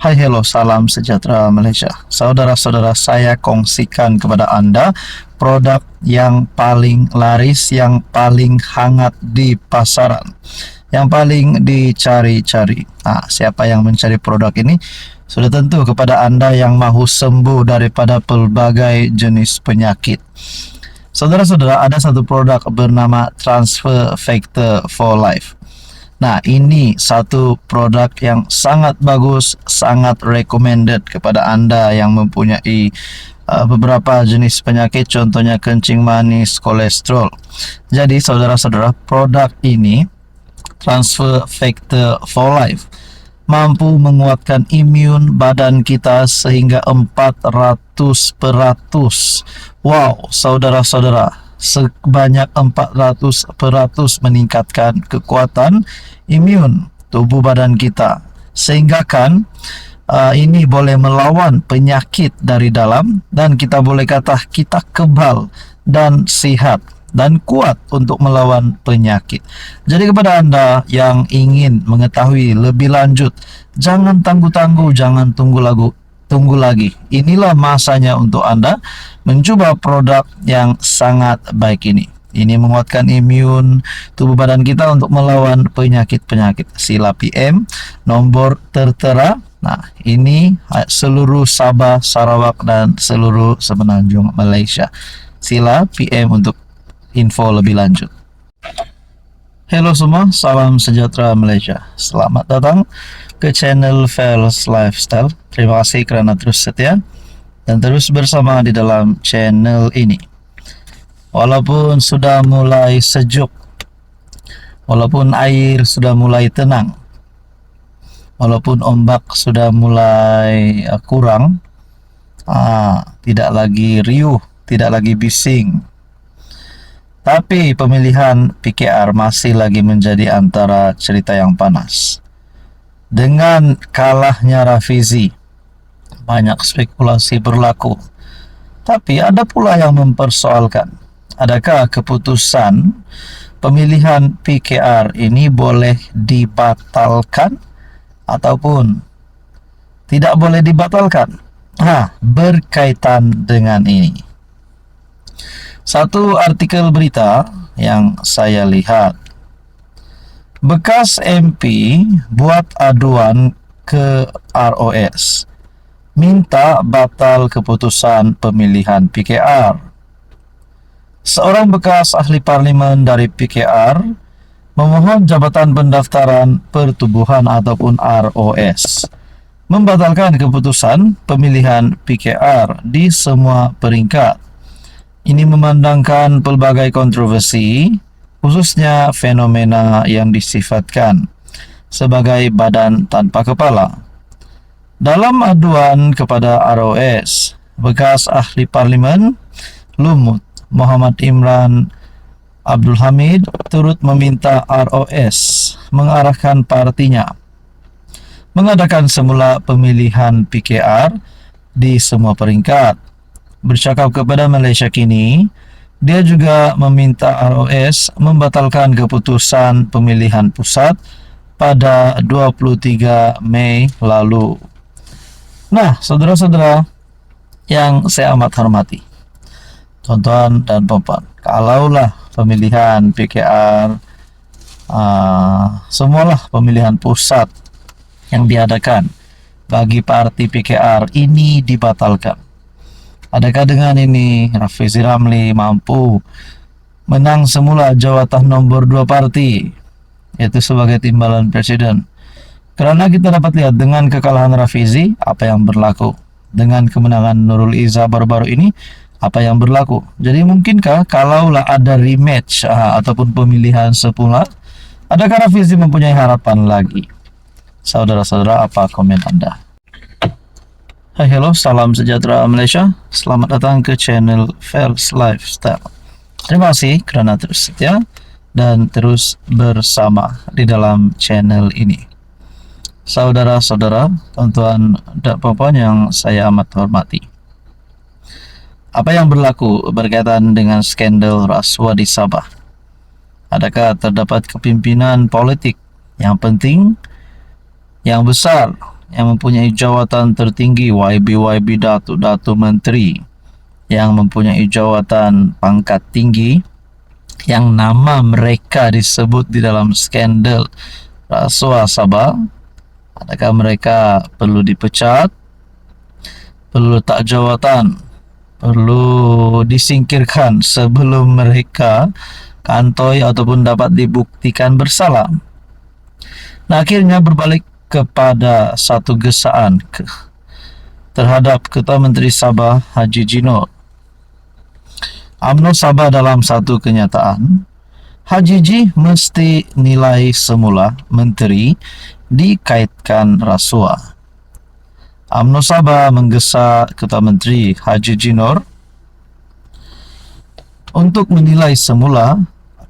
Hai, hello, salam sejahtera Malaysia. Saudara-saudara, saya kongsikan kepada Anda produk yang paling laris, yang paling hangat di pasaran, yang paling dicari-cari. Nah, siapa yang mencari produk ini? Sudah tentu kepada Anda yang mahu sembuh daripada pelbagai jenis penyakit. Saudara-saudara, ada satu produk bernama Transfer Factor for Life. Nah, ini satu produk yang sangat bagus, sangat recommended kepada Anda yang mempunyai beberapa jenis penyakit, contohnya kencing manis, kolesterol. Jadi, saudara-saudara, produk ini, Transfer Factor for Life, mampu menguatkan imun badan kita sehingga 400%. Wow, saudara-saudara, sebanyak 400% meningkatkan kekuatan imun tubuh badan kita, sehingga ini boleh melawan penyakit dari dalam, dan kita boleh kata kita kebal dan sihat dan kuat untuk melawan penyakit. Jadi kepada Anda yang ingin mengetahui lebih lanjut, jangan tangguh-tangguh, jangan tunggu lagi. Inilah masanya untuk Anda mencoba produk yang sangat baik ini. Ini menguatkan imun tubuh badan kita untuk melawan penyakit-penyakit. Sila PM nombor tertera. Nah, ini seluruh Sabah, Sarawak dan seluruh semenanjung Malaysia. Sila PM untuk info lebih lanjut. Hello semua, salam sejahtera Malaysia. Selamat datang ke channel Fels Lifestyle. Terima kasih kerana terus setia dan terus bersama di dalam channel ini. Walaupun sudah mulai sejuk, walaupun air sudah mulai tenang, walaupun ombak sudah mulai kurang, tidak lagi riuh, tidak lagi bising, tapi pemilihan PKR masih lagi menjadi antara cerita yang panas. Dengan kalahnya Rafizi, banyak spekulasi berlaku. Tapi ada pula yang mempersoalkan, adakah keputusan pemilihan PKR ini boleh dibatalkan ataupun tidak boleh dibatalkan? Berkaitan dengan ini, satu artikel berita yang saya lihat, bekas MP buat aduan ke ROS, minta batal keputusan pemilihan PKR. Seorang bekas ahli parlimen dari PKR memohon Jabatan Pendaftaran Pertubuhan ataupun ROS membatalkan keputusan pemilihan PKR di semua peringkat. Ini memandangkan pelbagai kontroversi, khususnya fenomena yang disifatkan sebagai badan tanpa kepala. Dalam aduan kepada ROS, bekas ahli parlimen Lumut Muhammad Imran Abdul Hamid turut meminta ROS mengarahkan partinya mengadakan semula pemilihan PKR di semua peringkat. Bercakap kepada Malaysia Kini, dia juga meminta ROS membatalkan keputusan pemilihan pusat pada 23 Mei lalu. Nah, saudara-saudara yang saya amat hormati, tuan-tuan dan puan, kalaulah pemilihan PKR, semualah pemilihan pusat yang diadakan bagi parti PKR ini dibatalkan, adakah dengan ini Rafizi Ramli mampu menang semula jawatan nombor 2 parti, yaitu sebagai timbalan presiden? Kerana kita dapat lihat dengan kekalahan Rafizi, apa yang berlaku. Dengan kemenangan Nurul Izzah baru-baru ini, apa yang berlaku. Jadi mungkinkah kalaulah ada rematch ataupun pemilihan semula, adakah Rafizi mempunyai harapan lagi? Saudara-saudara, apa komen Anda? Hai, hello, salam sejahtera Malaysia. Selamat datang ke channel Fels Lifestyle. Terima kasih kerana terus setia dan terus bersama di dalam channel ini. Saudara-saudara, tuan-tuan dan puan yang saya amat hormati, apa yang berlaku berkaitan dengan skandal rasuah di Sabah? Adakah terdapat kepimpinan politik yang penting, yang besar yang mempunyai jawatan tertinggi, YB Datuk Menteri yang mempunyai jawatan pangkat tinggi, yang nama mereka disebut di dalam skandal rasuah Sabah, adakah mereka perlu dipecat, perlu letak jawatan, perlu disingkirkan sebelum mereka kantoi ataupun dapat dibuktikan bersalah? Nah, akhirnya berbalik kepada satu gesaan terhadap Ketua Menteri Sabah Haji Jinor. UMNO Sabah dalam satu kenyataan, Haji Ji mesti nilai semula menteri dikaitkan rasuah. UMNO Sabah menggesa Ketua Menteri Haji Jinor untuk menilai semula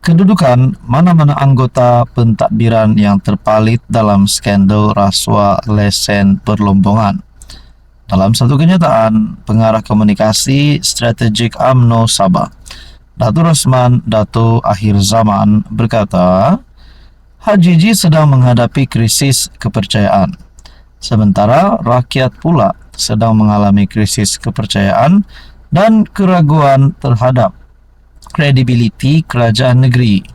kedudukan mana-mana anggota pentadbiran yang terpalit dalam skandal rasuah lesen perlombongan. Dalam satu kenyataan, pengarah komunikasi strategik UMNO Sabah, Datuk Rosman Datuk Akhir Zaman berkata, Haji Ji sedang menghadapi krisis kepercayaan, sementara rakyat pula sedang mengalami krisis kepercayaan dan keraguan terhadap kredibiliti kerajaan negeri.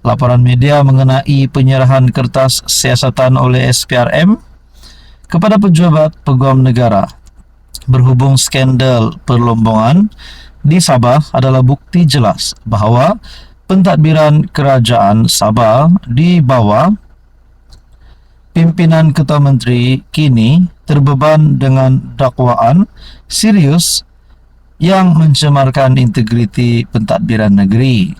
Laporan media mengenai penyerahan kertas siasatan oleh SPRM kepada pejabat peguam negara berhubung skandal perlombongan di Sabah adalah bukti jelas bahawa pentadbiran kerajaan Sabah di bawah pimpinan Ketua Menteri kini terbeban dengan dakwaan serius yang mencemarkan integriti pentadbiran negeri.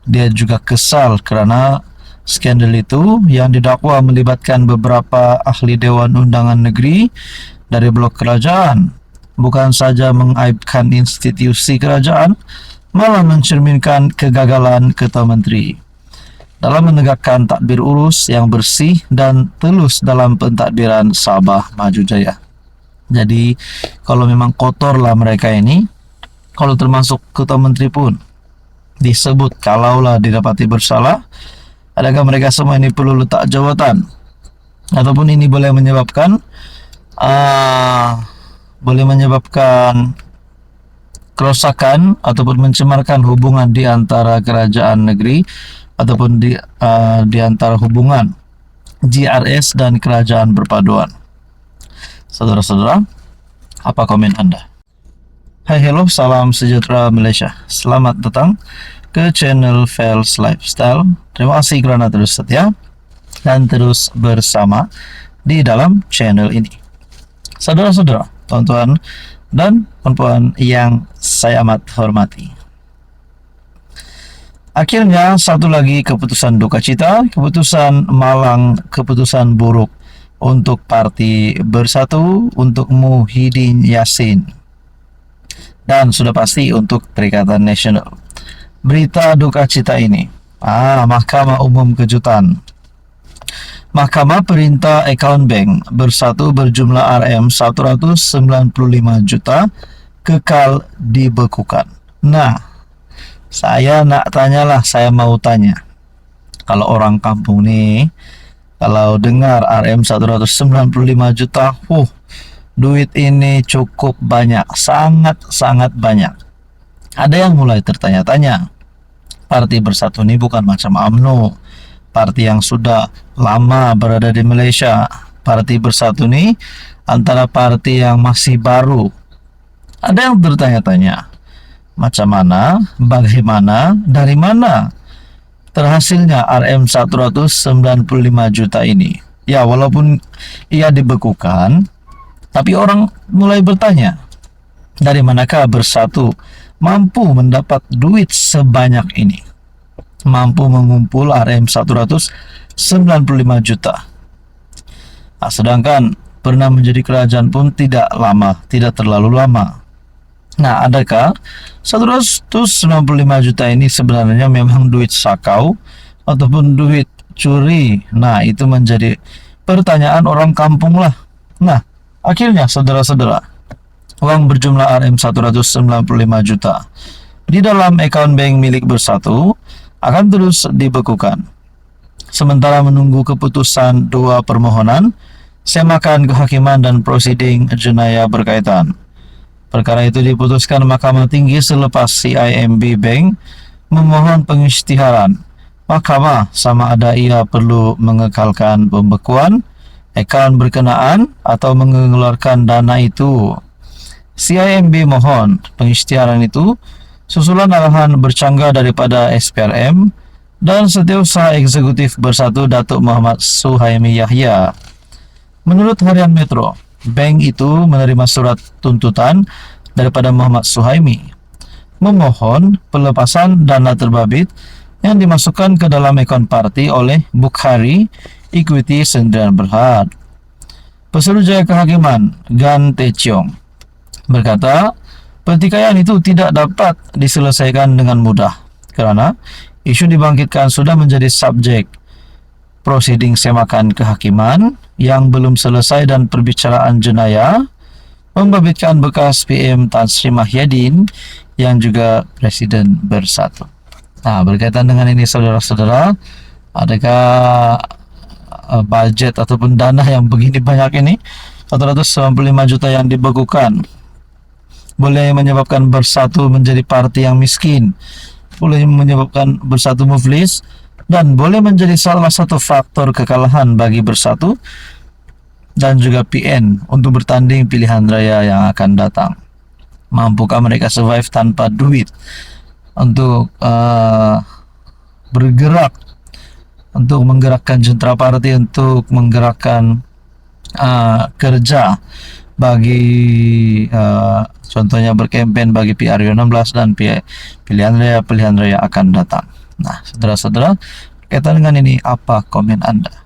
Dia juga kesal kerana skandal itu yang didakwa melibatkan beberapa ahli Dewan Undangan Negeri dari blok kerajaan bukan saja mengaibkan institusi kerajaan, malah mencerminkan kegagalan Ketua Menteri dalam menegakkan tadbir urus yang bersih dan telus dalam pentadbiran Sabah Maju Jaya. Jadi kalau memang kotorlah mereka ini, kalau termasuk Ketua Menteri pun disebut kalaulah didapati bersalah, adakah mereka semua ini perlu letak jawatan? Ataupun ini boleh menyebabkan kerosakan ataupun mencemarkan hubungan di antara kerajaan negeri ataupun di antara hubungan GRS dan kerajaan perpaduan. Saudara-saudara, apa komen Anda? Hai, hello, salam sejahtera Malaysia. Selamat datang ke channel Fels Lifestyle. Terima kasih kerana terus setia dan terus bersama di dalam channel ini. Saudara-saudara, tuan-tuan dan puan-puan yang saya amat hormati, akhirnya satu lagi keputusan duka cita, keputusan malang, keputusan buruk untuk Parti Bersatu, untuk Muhyiddin Yassin, dan sudah pasti untuk Perikatan Nasional. Berita duka cita ini, Mahkamah Umum kejutan. Mahkamah perintah akaun bank Bersatu berjumlah RM195 juta kekal dibekukan. Nah, saya mau tanya, kalau orang kampung nih, kalau dengar RM195 juta, duit ini cukup banyak, sangat banyak. Ada yang mulai tertanya-tanya, Parti Bersatu ini bukan macam UMNO, parti yang sudah lama berada di Malaysia. Parti Bersatu ini antara parti yang masih baru. Ada yang bertanya-tanya, macam mana, bagaimana, dari mana terhasilnya RM195 juta ini? Ya, walaupun ia dibekukan, tapi orang mulai bertanya, dari manakah Bersatu mampu mendapat duit sebanyak ini? Mampu mengumpul RM195 juta. Sedangkan pernah menjadi kerajaan pun tidak terlalu lama. Nah, adakah 195 juta ini sebenarnya memang duit sakau ataupun duit curi? Nah, itu menjadi pertanyaan orang kampung lah. Nah, akhirnya saudara-saudara, uang berjumlah RM195 juta di dalam akaun bank milik Bersatu akan terus dibekukan sementara menunggu keputusan dua permohonan semakan kehakiman dan prosiding jenayah berkaitan. Perkara itu diputuskan Mahkamah Tinggi selepas CIMB Bank memohon pengisytiharan Mahkamah sama ada ia perlu mengekalkan pembekuan akaun berkenaan atau mengeluarkan dana itu. CIMB mohon pengisytiharan itu susulan arahan bercanggah daripada SPRM dan Setiausaha Eksekutif Bersatu Datuk Muhammad Suhaimi Yahya. Menurut Harian Metro, bank itu menerima surat tuntutan daripada Muhammad Suhaimi memohon pelepasan dana terbabit yang dimasukkan ke dalam akaun parti oleh Bukhari Equity Sdn Bhd. Pesuruhjaya Kehakiman Gan Teciong berkata, pertikaian itu tidak dapat diselesaikan dengan mudah kerana isu dibangkitkan sudah menjadi subjek prosiding semakan kehakiman yang belum selesai dan perbicaraan jenayah membabitkan bekas PM Tan Sri Mahyadin yang juga Presiden Bersatu. Nah, berkaitan dengan ini saudara-saudara, adakah budget ataupun dana yang begini banyak ini 495 juta yang dibekukan boleh menyebabkan Bersatu menjadi parti yang miskin, boleh menyebabkan Bersatu muflis, dan boleh menjadi salah satu faktor kekalahan bagi Bersatu dan juga PN untuk bertanding pilihan raya yang akan datang. Mampukah mereka survive tanpa duit untuk bergerak, untuk menggerakkan jentera parti, untuk menggerakkan kerja bagi contohnya berkempen bagi PRU16 dan pilihan raya akan datang. Nah, saudara-saudara, kaitan dengan ini apa komen Anda?